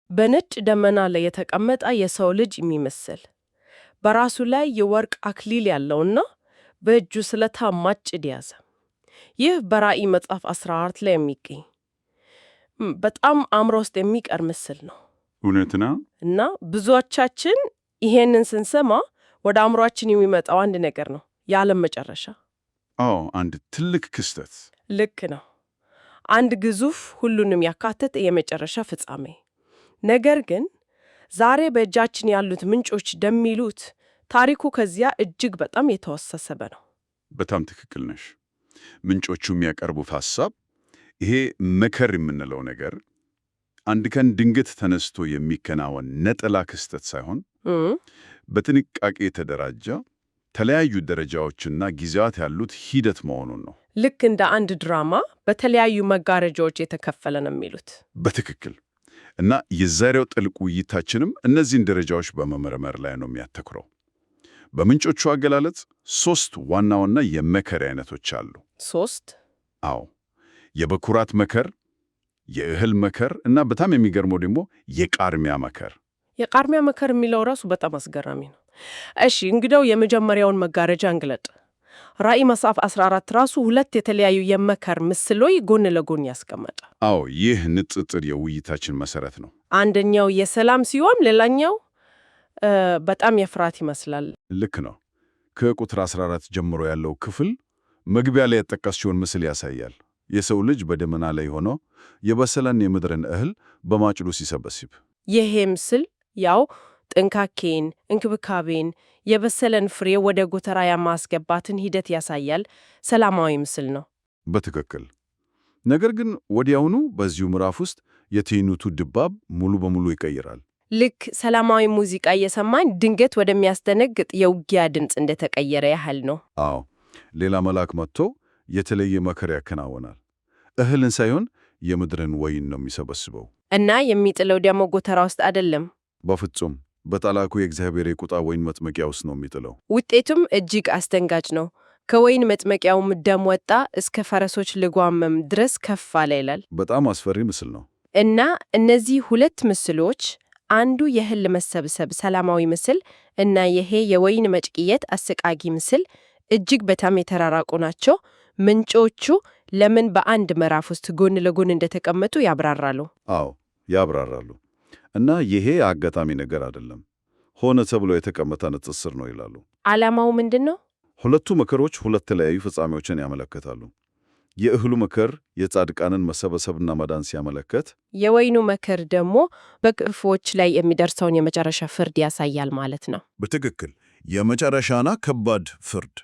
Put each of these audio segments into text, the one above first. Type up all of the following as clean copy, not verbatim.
በነጭ ደመና ላይ የተቀመጠ የሰው ልጅ የሚመስል በራሱ ላይ የወርቅ አክሊል ያለውና በእጁ ስለታም ማጭድ ያዘ። ይህ በራእይ መጽሐፍ 14 ላይ የሚገኝ በጣም አእምሮ ውስጥ የሚቀር ምስል ነው። እውነት ነው። እና ብዙዎቻችን ይሄንን ስንሰማ ወደ አእምሯችን የሚመጣው አንድ ነገር ነው፣ የዓለም መጨረሻ። አዎ፣ አንድ ትልቅ ክስተት። ልክ ነው። አንድ ግዙፍ ሁሉንም ያካተተ የመጨረሻ ፍጻሜ። ነገር ግን ዛሬ በእጃችን ያሉት ምንጮች እንደሚሉት ታሪኩ ከዚያ እጅግ በጣም የተወሳሰበ ነው። በጣም ትክክል ነሽ። ምንጮቹ የሚያቀርቡት ሐሳብ ይሄ መከር የምንለው ነገር አንድ ቀን ድንገት ተነስቶ የሚከናወን ነጠላ ክስተት ሳይሆን በጥንቃቄ የተደራጀ ተለያዩ ደረጃዎችና ጊዜያት ያሉት ሂደት መሆኑን ነው። ልክ እንደ አንድ ድራማ በተለያዩ መጋረጃዎች የተከፈለ ነው የሚሉት። በትክክል። እና የዛሬው ጥልቅ ውይይታችንም እነዚህን ደረጃዎች በመመርመር ላይ ነው የሚያተኩረው። በምንጮቹ አገላለጽ 3 ዋና ዋና የመከር አይነቶች አሉ። 3? አዎ፣ የበኩራት መከር፣ የእህል መከር እና በጣም የሚገርመው ደግሞ የቃርሚያ መከር። የቃርሚያ መከር የሚለው ራሱ በጣም አስገራሚ ነው። እሺ፣ እንግዲያው የመጀመሪያውን መጋረጃ እንግለጥ። ራእይ መጽሐፍ 14 ራሱ 2 የተለያዩ የመከር ምስሎች ጎን ለጎን ያስቀመጠ። አዎ፣ ይህ ንጽጽር የውይይታችን መሰረት ነው። አንደኛው የሰላም ሲሆን ሌላኛው በጣም የፍርሃት ይመስላል። ልክ ነው። ከቁጥር 14 ጀምሮ ያለው ክፍል መግቢያ ላይ የጠቀስሽውን ምስል ያሳያል። የሰው ልጅ በደመና ላይ ሆኖ የበሰለን የምድርን እህል በማጭዱ ሲሰበስብ። ይሄ ምስል ያው ጥንቃቄን፣ እንክብካቤን፣ የበሰለን ፍሬ ወደ ጎተራ የማስገባትን ሂደት ያሳያል። ሰላማዊ ምስል ነው። በትክክል። ነገር ግን ወዲያውኑ በዚሁ ምዕራፍ ውስጥ የትዕይንቱ ድባብ ሙሉ በሙሉ ይቀይራል። ልክ ሰላማዊ ሙዚቃ እየሰማን ድንገት ወደሚያስደነግጥ የውጊያ ድምፅ እንደተቀየረ ያህል ነው። አዎ፣ ሌላ መልአክ መጥቶ የተለየ መከር ያከናውናል። እህልን ሳይሆን የምድርን ወይን ነው የሚሰበስበው። እና የሚጥለው ደግሞ ጎተራ ውስጥ አይደለም። በፍጹም በታላቁ የእግዚአብሔር የቁጣ ወይን መጥመቂያ ውስጥ ነው የሚጥለው። ውጤቱም እጅግ አስደንጋጭ ነው። ከወይን መጥመቂያውም ደም ወጣ፣ እስከ ፈረሶች ልጓምም ድረስ ከፍ አለ ይላል። በጣም አስፈሪ ምስል ነው። እና እነዚህ 2 ምስሎች አንዱ የእህል መሰብሰብ ሰላማዊ ምስል እና ይሄ የወይን መጭቅየት አሰቃቂ ምስል እጅግ በጣም የተራራቁ ናቸው። ምንጮቹ ለምን በአንድ ምዕራፍ ውስጥ ጎን ለጎን እንደተቀመጡ ያብራራሉ። አዎ ያብራራሉ። እና ይሄ አጋጣሚ ነገር አይደለም፣ ሆነ ተብሎ የተቀመጠ ንጽጽር ነው ይላሉ። ዓላማው ምንድን ነው? ሁለቱ መከሮች 2 የተለያዩ ፍጻሜዎችን ያመለክታሉ። የእህሉ መከር የጻድቃንን መሰበሰብና መዳን ሲያመለክት፣ የወይኑ መከር ደግሞ በክፉዎች ላይ የሚደርሰውን የመጨረሻ ፍርድ ያሳያል ማለት ነው። በትክክል የመጨረሻና ከባድ ፍርድ።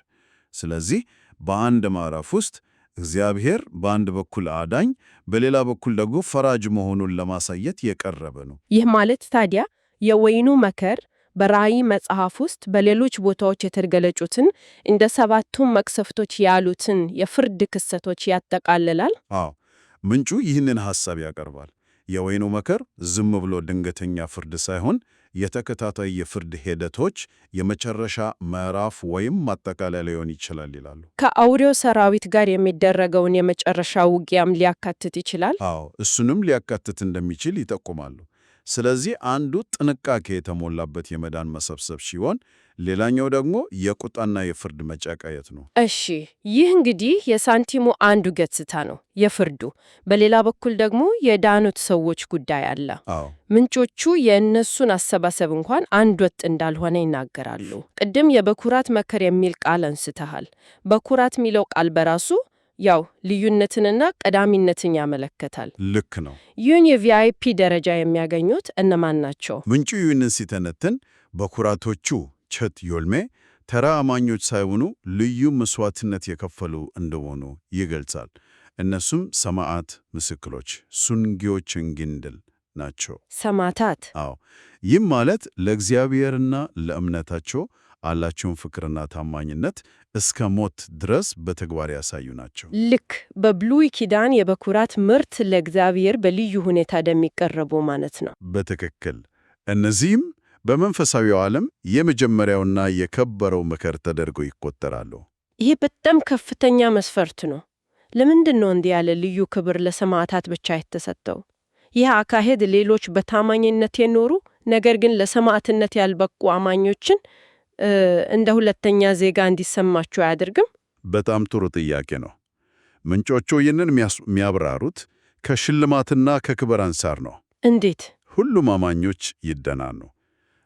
ስለዚህ በአንድ ምዕራፍ ውስጥ እግዚአብሔር በአንድ በኩል አዳኝ፣ በሌላ በኩል ደግሞ ፈራጅ መሆኑን ለማሳየት የቀረበ ነው። ይህ ማለት ታዲያ የወይኑ መከር በራእይ መጽሐፍ ውስጥ በሌሎች ቦታዎች የተገለጹትን እንደ 7ቱም መቅሰፍቶች ያሉትን የፍርድ ክስተቶች ያጠቃልላል? አዎ፣ ምንጩ ይህንን ሐሳብ ያቀርባል። የወይኑ መከር ዝም ብሎ ድንገተኛ ፍርድ ሳይሆን የተከታታይ የፍርድ ሂደቶች የመጨረሻ ምዕራፍ ወይም ማጠቃለያ ሊሆን ይችላል ይላሉ። ከአውሬው ሰራዊት ጋር የሚደረገውን የመጨረሻ ውጊያም ሊያካትት ይችላል? አዎ፣ እሱንም ሊያካትት እንደሚችል ይጠቁማሉ። ስለዚህ አንዱ ጥንቃቄ የተሞላበት የመዳን መሰብሰብ ሲሆን፣ ሌላኛው ደግሞ የቁጣና የፍርድ መጨቃየት ነው። እሺ፣ ይህ እንግዲህ የሳንቲሙ አንዱ ገጽታ ነው፣ የፍርዱ። በሌላ በኩል ደግሞ የዳኑት ሰዎች ጉዳይ አለ። አዎ፣ ምንጮቹ የእነሱን አሰባሰብ እንኳን አንድ ወጥ እንዳልሆነ ይናገራሉ። ቅድም የበኩራት መከር የሚል ቃል አንስተሃል። በኩራት የሚለው ቃል በራሱ ያው ልዩነትንና ቀዳሚነትን ያመለክታል። ልክ ነው። ይህን የቪአይፒ ደረጃ የሚያገኙት እነማን ናቸው? ምንጩ ይህንን ሲተነትን በኩራቶቹ ቸት ዮልሜ ተራ አማኞች ሳይሆኑ ልዩ መስዋዕትነት የከፈሉ እንደሆኑ ይገልጻል። እነሱም ሰማዕት ምስክሮች ሱንጊዎች እንግንድል ናቸው። ሰማዕታት? አዎ። ይህም ማለት ለእግዚአብሔርና ለእምነታቸው አላቸውን ፍቅርና ታማኝነት እስከ ሞት ድረስ በተግባር ያሳዩ ናቸው። ልክ በብሉይ ኪዳን የበኩራት ምርት ለእግዚአብሔር በልዩ ሁኔታ እንደሚቀርቡ ማለት ነው። በትክክል። እነዚህም በመንፈሳዊው ዓለም የመጀመሪያውና የከበረው መከር ተደርገው ይቆጠራሉ። ይሄ በጣም ከፍተኛ መስፈርት ነው። ለምንድን ነው እንዲህ ያለ ልዩ ክብር ለሰማዕታት ብቻ የተሰጠው? ይህ አካሄድ ሌሎች በታማኝነት የኖሩ ነገር ግን ለሰማዕትነት ያልበቁ አማኞችን እንደ ሁለተኛ ዜጋ እንዲሰማቸው አያደርግም? በጣም ጥሩ ጥያቄ ነው። ምንጮቹ ይህንን የሚያብራሩት ከሽልማትና ከክብር አንጻር ነው። እንዴት? ሁሉም አማኞች ይድናሉ፣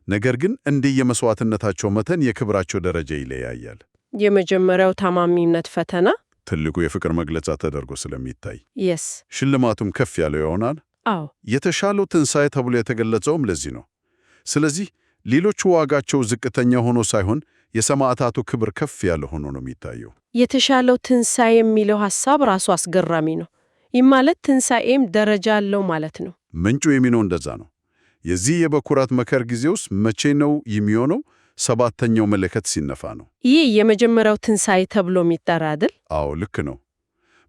ነገር ግን እንደየመስዋዕትነታቸው መጠን የክብራቸው ደረጃ ይለያያል። የመጀመሪያው ታማኝነት ፈተና ትልቁ የፍቅር መግለጫ ተደርጎ ስለሚታይ የስ ሽልማቱም ከፍ ያለው ይሆናል። አዎ፣ የተሻለው ትንሣኤ ተብሎ የተገለጸውም ለዚህ ነው። ስለዚህ ሌሎቹ ዋጋቸው ዝቅተኛ ሆኖ ሳይሆን የሰማዕታቱ ክብር ከፍ ያለ ሆኖ ነው የሚታየው። የተሻለው ትንሣኤ የሚለው ሐሳብ ራሱ አስገራሚ ነው። ይህ ማለት ትንሣኤም ደረጃ አለው ማለት ነው። ምንጩ የሚለው እንደዛ ነው። የዚህ የበኩራት መከር ጊዜ ውስጥ መቼ ነው የሚሆነው? ሰባተኛው መለከት ሲነፋ ነው። ይህ የመጀመሪያው ትንሣኤ ተብሎ የሚጠራ አይደል? አዎ ልክ ነው።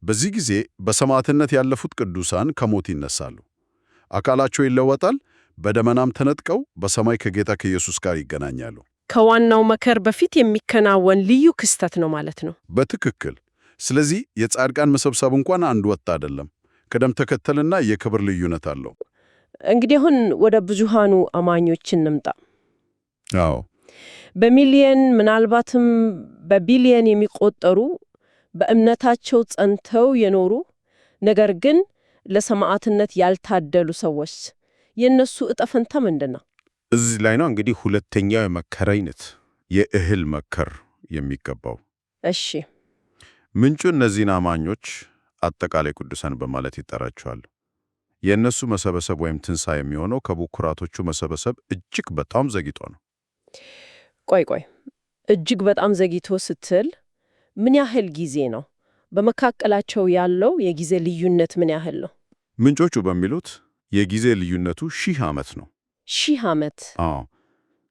በዚህ ጊዜ በሰማዕትነት ያለፉት ቅዱሳን ከሞት ይነሳሉ። አካላቸው ይለወጣል። በደመናም ተነጥቀው በሰማይ ከጌታ ከኢየሱስ ጋር ይገናኛሉ። ከዋናው መከር በፊት የሚከናወን ልዩ ክስተት ነው ማለት ነው። በትክክል። ስለዚህ የጻድቃን መሰብሰብ እንኳን አንድ ወጥ አይደለም። ቅደም ተከተልና የክብር ልዩነት አለው። እንግዲህ አሁን ወደ ብዙሃኑ አማኞች እንምጣ። አዎ በሚሊየን ምናልባትም በቢሊየን የሚቆጠሩ በእምነታቸው ጸንተው የኖሩ ነገር ግን ለሰማዕትነት ያልታደሉ ሰዎች የእነሱ ዕጣ ፈንታ ምንድን ነው? እዚህ ላይ ነው እንግዲህ ሁለተኛው የመከር አይነት የእህል መከር የሚገባው። እሺ፣ ምንጩ እነዚህን አማኞች አጠቃላይ ቅዱሳን በማለት ይጠራቸዋል። የእነሱ መሰበሰብ ወይም ትንሣኤ የሚሆነው ከበኩራቶቹ መሰበሰብ እጅግ በጣም ዘግይቶ ነው። ቆይ፣ እጅግ በጣም ዘግይቶ ስትል ምን ያህል ጊዜ ነው? በመካከላቸው ያለው የጊዜ ልዩነት ምን ያህል ነው? ምንጮቹ በሚሉት የጊዜ ልዩነቱ 1000 ዓመት ነው። 1000 ዓመት? አዎ።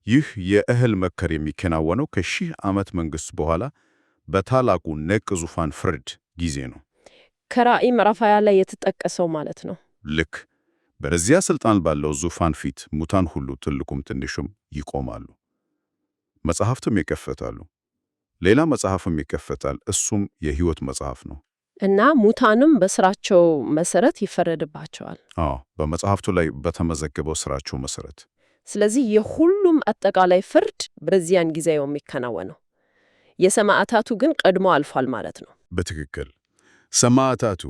ይህ የእህል መከር የሚከናወነው ከ1000 ዓመት መንግሥት በኋላ በታላቁ ነጭ ዙፋን ፍርድ ጊዜ ነው። ከራእይ ምዕራፍ 20 ላይ የተጠቀሰው ማለት ነው። ልክ በዚያ ሥልጣን ባለው ዙፋን ፊት ሙታን ሁሉ ትልቁም ትንሹም ይቆማሉ። መጽሐፍትም ይከፈታሉ። ሌላ መጽሐፍም ይከፈታል። እሱም የሕይወት መጽሐፍ ነው። እና ሙታንም በስራቸው መሰረት ይፈረድባቸዋል። አዎ፣ በመጽሐፍቱ ላይ በተመዘገበው ስራቸው መሰረት። ስለዚህ የሁሉም አጠቃላይ ፍርድ በዚያን ጊዜ የሚከናወነው፣ የሰማዕታቱ ግን ቀድሞ አልፏል ማለት ነው። በትክክል ሰማዕታቱ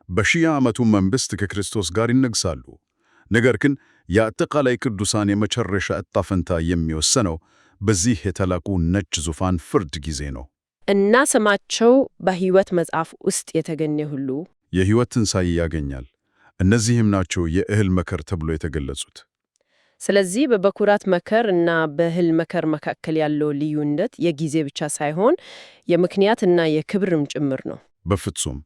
በ1000 ዓመቱ መንግሥት ከክርስቶስ ጋር ይነግሳሉ። ነገር ግን የአጠቃላይ ቅዱሳን የመጨረሻ ዕጣ ፈንታ የሚወሰነው በዚህ የታላቁ ነጭ ዙፋን ፍርድ ጊዜ ነው። እና ስማቸው በሕይወት መጽሐፍ ውስጥ የተገኘ ሁሉ የሕይወት ትንሣኤ ያገኛል። እነዚህም ናቸው የእህል መከር ተብሎ የተገለጹት። ስለዚህ በበኩራት መከር እና በእህል መከር መካከል ያለው ልዩነት የጊዜ ብቻ ሳይሆን የምክንያትና የክብርም ጭምር ነው። በፍጹም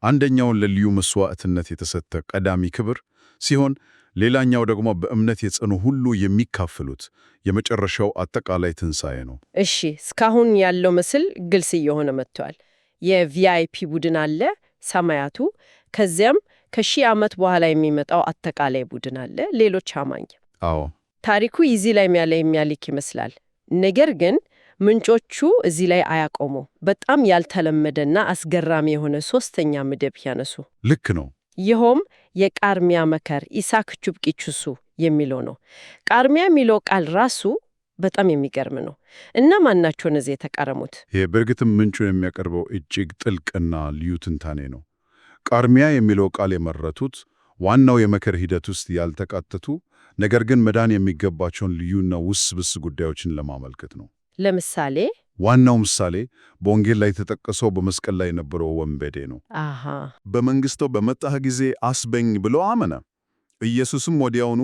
አንደኛውን ለልዩ መስዋዕትነት የተሰጠ ቀዳሚ ክብር ሲሆን፣ ሌላኛው ደግሞ በእምነት የጸኑ ሁሉ የሚካፈሉት የመጨረሻው አጠቃላይ ትንሣኤ ነው። እሺ፣ እስካሁን ያለው ምስል ግልጽ እየሆነ መጥቷል። የቪአይፒ ቡድን አለ፣ ሰማያቱ። ከዚያም ከ1000 ዓመት በኋላ የሚመጣው አጠቃላይ ቡድን አለ፣ ሌሎች አማኝ። አዎ፣ ታሪኩ እዚህ ላይ የሚያልክ ይመስላል። ነገር ግን ምንጮቹ እዚህ ላይ አያቆሙ። በጣም ያልተለመደና አስገራሚ የሆነ ሶስተኛ ምድብ ያነሱ። ልክ ነው። ይኸውም የቃርሚያ መከር ኢሳክ ቹብቂቹሱ የሚለው ነው። ቃርሚያ የሚለው ቃል ራሱ በጣም የሚገርም ነው። እና ማናቸው እነዚህ የተቃረሙት? ይህ በእርግጥም ምንጩን የሚያቀርበው እጅግ ጥልቅና ልዩ ትንታኔ ነው። ቃርሚያ የሚለው ቃል የመረቱት ዋናው የመከር ሂደት ውስጥ ያልተካተቱ ነገር ግን መዳን የሚገባቸውን ልዩና ውስብስብ ጉዳዮችን ለማመልከት ነው። ለምሳሌ ዋናው ምሳሌ በወንጌል ላይ የተጠቀሰው በመስቀል ላይ የነበረው ወንበዴ ነው። አሃ በመንግሥቱ በመጣህ ጊዜ አስበኝ ብሎ አመነ። ኢየሱስም ወዲያውኑ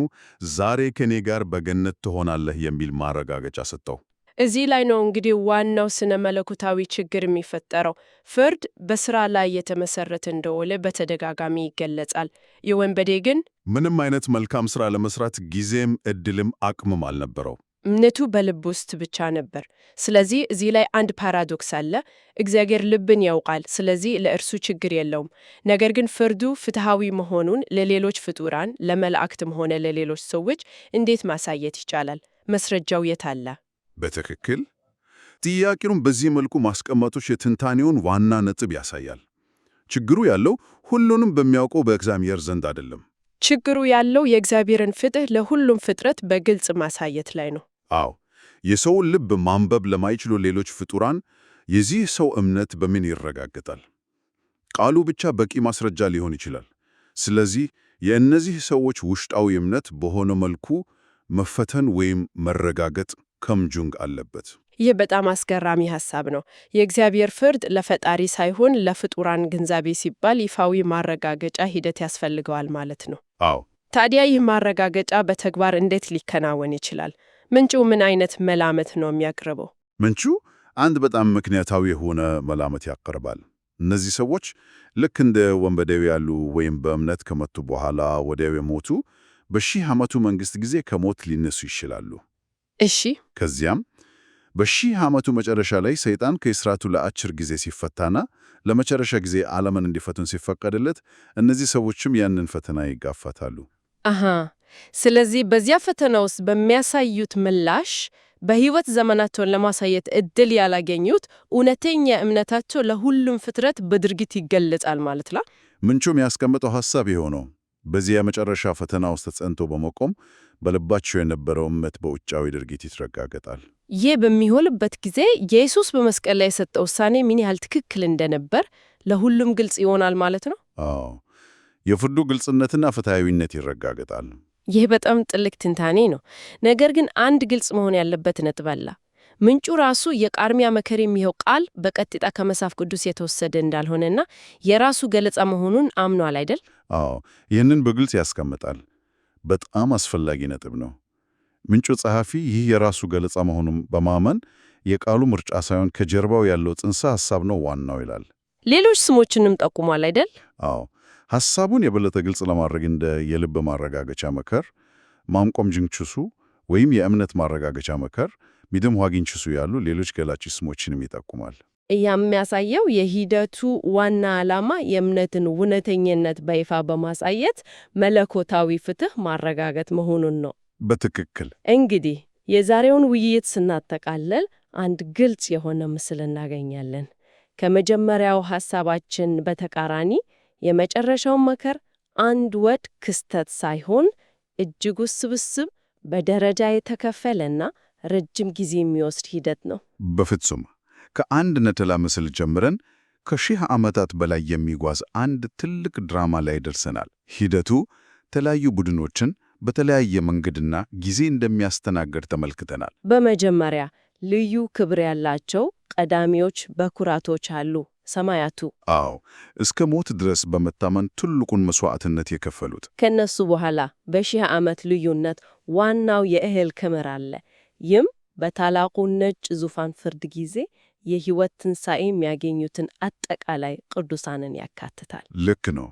ዛሬ ከኔ ጋር በገነት ትሆናለህ የሚል ማረጋገጫ ሰጠው። እዚህ ላይ ነው እንግዲህ ዋናው ስነ መለኮታዊ ችግር የሚፈጠረው። ፍርድ በስራ ላይ የተመሰረተ እንደሆነ በተደጋጋሚ ይገለጻል። የወንበዴ ግን ምንም አይነት መልካም ሥራ ለመስራት ጊዜም ዕድልም አቅምም አልነበረው። እምነቱ በልብ ውስጥ ብቻ ነበር። ስለዚህ እዚህ ላይ አንድ ፓራዶክስ አለ። እግዚአብሔር ልብን ያውቃል፣ ስለዚህ ለእርሱ ችግር የለውም። ነገር ግን ፍርዱ ፍትሐዊ መሆኑን ለሌሎች ፍጡራን፣ ለመላእክትም ሆነ ለሌሎች ሰዎች እንዴት ማሳየት ይቻላል? መስረጃው የት አለ? በትክክል ጥያቄውን በዚህ መልኩ ማስቀመጦች የትንታኔውን ዋና ነጥብ ያሳያል። ችግሩ ያለው ሁሉንም በሚያውቀው በእግዚአብሔር ዘንድ አይደለም፣ ችግሩ ያለው የእግዚአብሔርን ፍትሕ ለሁሉም ፍጥረት በግልጽ ማሳየት ላይ ነው። አዎ፣ የሰውን ልብ ማንበብ ለማይችሉ ሌሎች ፍጡራን የዚህ ሰው እምነት በምን ይረጋገጣል? ቃሉ ብቻ በቂ ማስረጃ ሊሆን ይችላል። ስለዚህ የእነዚህ ሰዎች ውሽጣዊ እምነት በሆነ መልኩ መፈተን ወይም መረጋገጥ ከምጁንግ አለበት። ይህ በጣም አስገራሚ ሐሳብ ነው። የእግዚአብሔር ፍርድ ለፈጣሪ ሳይሆን ለፍጡራን ግንዛቤ ሲባል ይፋዊ ማረጋገጫ ሂደት ያስፈልገዋል ማለት ነው። አዎ። ታዲያ ይህ ማረጋገጫ በተግባር እንዴት ሊከናወን ይችላል? ምንጩ ምን አይነት መላምት ነው የሚያቀርበው? ምንጩ አንድ በጣም ምክንያታዊ የሆነ መላምት ያቀርባል። እነዚህ ሰዎች ልክ እንደ ወንበዴው ያሉ ወይም በእምነት ከመቱ በኋላ ወዲያው የሞቱ በሺህ ዓመቱ መንግሥት ጊዜ ከሞት ሊነሱ ይችላሉ። እሺ። ከዚያም በሺህ ዓመቱ መጨረሻ ላይ ሰይጣን ከእስራቱ ለአጭር ጊዜ ሲፈታና ለመጨረሻ ጊዜ ዓለምን እንዲፈቱን ሲፈቀድለት እነዚህ ሰዎችም ያንን ፈተና ይጋፋታሉ። አሃ። ስለዚህ በዚያ ፈተና ውስጥ በሚያሳዩት ምላሽ በሕይወት ዘመናቸውን ለማሳየት ዕድል ያላገኙት እውነተኛ እምነታቸው ለሁሉም ፍጥረት በድርጊት ይገለጻል ማለት ነው። ምንጩም ያስቀመጠው ሐሳብ የሆነው በዚያ መጨረሻ ፈተና ውስጥ ጸንቶ በመቆም በልባቸው የነበረው እምነት በውጫዊ ድርጊት ይረጋገጣል። ይህ በሚሆንበት ጊዜ ኢየሱስ በመስቀል ላይ የሰጠው ውሳኔ ምን ያህል ትክክል እንደነበር ለሁሉም ግልጽ ይሆናል ማለት ነው። አዎ፣ የፍርዱ ግልጽነትና ፍትሐዊነት ይረጋገጣል። ይህ በጣም ጥልቅ ትንታኔ ነው። ነገር ግን አንድ ግልጽ መሆን ያለበት ነጥብ አለ። ምንጩ ራሱ የቃርሚያ መከር የሚለው ቃል በቀጥታ ከመጽሐፍ ቅዱስ የተወሰደ እንዳልሆነና የራሱ ገለጻ መሆኑን አምኗል አይደል? አዎ፣ ይህንን በግልጽ ያስቀምጣል። በጣም አስፈላጊ ነጥብ ነው። ምንጩ ጸሐፊ ይህ የራሱ ገለጻ መሆኑን በማመን የቃሉ ምርጫ ሳይሆን ከጀርባው ያለው ጽንሰ ሐሳብ ነው ዋናው ይላል። ሌሎች ስሞችንም ጠቁሟል አይደል? አዎ፣ ሐሳቡን የበለጠ ግልጽ ለማድረግ እንደ የልብ ማረጋገጫ መከር፣ ማምቆም ጅንችሱ ወይም የእምነት ማረጋገጫ መከር፣ ሚድም ዋጊንችሱ ያሉ ሌሎች ገላጭ ስሞችንም ይጠቁማል። የሚያሳየው የሂደቱ ዋና ዓላማ የእምነትን እውነተኝነት በይፋ በማሳየት መለኮታዊ ፍትሕ ማረጋገጥ መሆኑን ነው። በትክክል። እንግዲህ የዛሬውን ውይይት ስናጠቃልል አንድ ግልጽ የሆነ ምስል እናገኛለን። ከመጀመሪያው ሐሳባችን በተቃራኒ የመጨረሻው መከር አንድ ወጥ ክስተት ሳይሆን እጅግ ውስብስብ፣ በደረጃ የተከፈለና ረጅም ጊዜ የሚወስድ ሂደት ነው። በፍጹም። ከአንድ ነጠላ ምስል ጀምረን ከሺህ ዓመታት በላይ የሚጓዝ አንድ ትልቅ ድራማ ላይ ደርሰናል። ሂደቱ የተለያዩ ቡድኖችን በተለያየ መንገድና ጊዜ እንደሚያስተናግድ ተመልክተናል። በመጀመሪያ ልዩ ክብር ያላቸው ቀዳሚዎች በኩራቶች አሉ፣ ሰማያቱ። አዎ፣ እስከ ሞት ድረስ በመታመን ትልቁን መሥዋዕትነት የከፈሉት። ከነሱ በኋላ በሺህ ዓመት ልዩነት ዋናው የእህል ክምር አለ። ይህም በታላቁ ነጭ ዙፋን ፍርድ ጊዜ የሕይወት ትንሣኤ የሚያገኙትን አጠቃላይ ቅዱሳንን ያካትታል። ልክ ነው።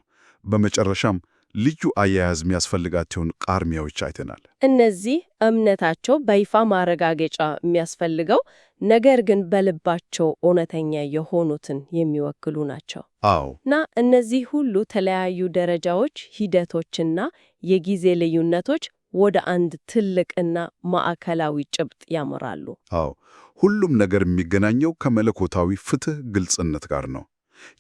በመጨረሻም ልዩ አያያዝ የሚያስፈልጋቸውን ቃርሚያዎች አይተናል። እነዚህ እምነታቸው በይፋ ማረጋገጫ የሚያስፈልገው ነገር ግን በልባቸው እውነተኛ የሆኑትን የሚወክሉ ናቸው። አዎ። እና እነዚህ ሁሉ ተለያዩ ደረጃዎች፣ ሂደቶችና የጊዜ ልዩነቶች ወደ አንድ ትልቅና ማዕከላዊ ጭብጥ ያመራሉ። አዎ፣ ሁሉም ነገር የሚገናኘው ከመለኮታዊ ፍትሕ ግልጽነት ጋር ነው።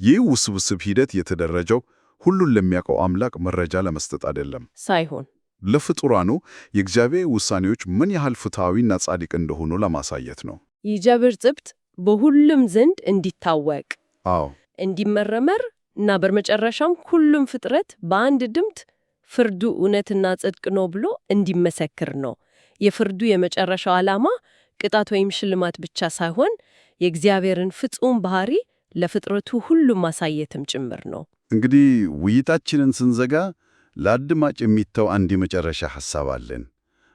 ይህ ውስብስብ ሂደት የተደረጀው ሁሉን ለሚያውቀው አምላክ መረጃ ለመስጠት አይደለም፣ ሳይሆን ለፍጡራኑ የእግዚአብሔር ውሳኔዎች ምን ያህል ፍትሐዊና ጻድቅ እንደሆኑ ለማሳየት ነው። የእግዚአብሔር ጽድቅ በሁሉም ዘንድ እንዲታወቅ፣ አዎ፣ እንዲመረመር እና በመጨረሻም ሁሉም ፍጥረት በአንድ ድምፅ ፍርዱ እውነትና ጽድቅ ነው ብሎ እንዲመሰክር ነው። የፍርዱ የመጨረሻው ዓላማ ቅጣት ወይም ሽልማት ብቻ ሳይሆን የእግዚአብሔርን ፍጹም ባህሪ ለፍጥረቱ ሁሉ ማሳየትም ጭምር ነው። እንግዲህ ውይይታችንን ስንዘጋ ለአድማጭ የሚተው አንድ የመጨረሻ ሐሳብ አለን፣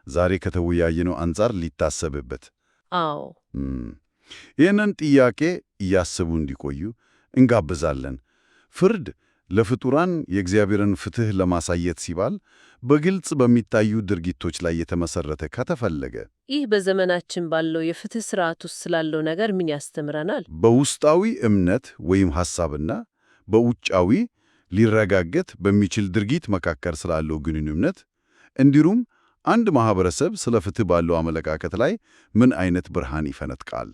ዛሬ ከተወያየነው አንጻር ሊታሰብበት። አዎ፣ ይህንን ጥያቄ እያሰቡ እንዲቆዩ እንጋብዛለን። ፍርድ ለፍጡራን የእግዚአብሔርን ፍትሕ ለማሳየት ሲባል በግልጽ በሚታዩ ድርጊቶች ላይ የተመሰረተ ከተፈለገ ይህ በዘመናችን ባለው የፍትሕ ሥርዓት ውስጥ ስላለው ነገር ምን ያስተምረናል? በውስጣዊ እምነት ወይም ሐሳብና በውጫዊ ሊረጋገጥ በሚችል ድርጊት መካከል ስላለው ግንኙነት፣ እንዲሁም አንድ ማህበረሰብ ስለ ፍትሕ ባለው አመለካከት ላይ ምን አይነት ብርሃን ይፈነጥቃል?